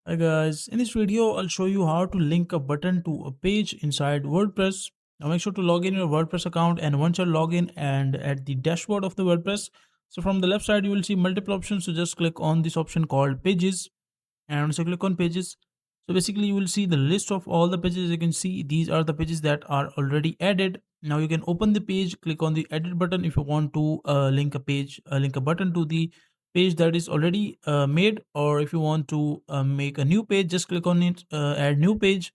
Hi guys, in this video I'll show you how to link a button to a page inside WordPress. Now make sure to log in your WordPress account, and once you're logged in and at the dashboard of the WordPress, so from the left side you will see multiple options. So just click on this option called pages, and once you click on pages, so basically you will see the list of all the pages. You can see these are the pages that are already added. Now you can open the page, click on the edit button if you want to link a page, link a button to the page that is already made, or if you want to make a new page, just click on it, add new page.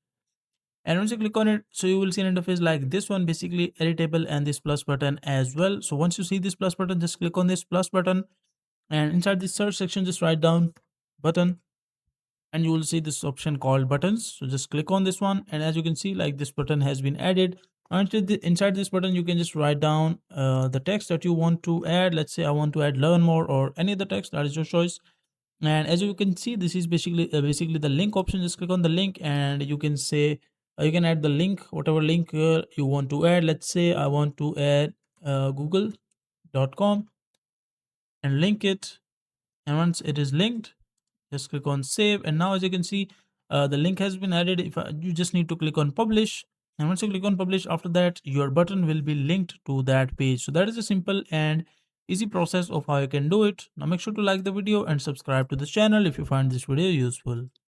And once you click on it, so you will see an interface like this one, basically editable, and this plus button as well. So once you see this plus button, just click on this plus button, and inside the search section just write down button, and you will see this option called buttons. So just click on this one, and as you can see, like, this button has been added. Inside this button you can just write down the text that you want to add. Let's say I want to add learn more or any other text, that is your choice. And as you can see, this is basically the link option. Just click on the link, and you can say you can add the link, whatever link you want to add. Let's say I want to add google.com and link it. And once it is linked, just click on save, and now as you can see, the link has been added. If you just need to click on publish, and once you click on publish, after that your button will be linked to that page. So that is a simple and easy process of how you can do it. Now make sure to like the video and subscribe to this channel if you find this video useful.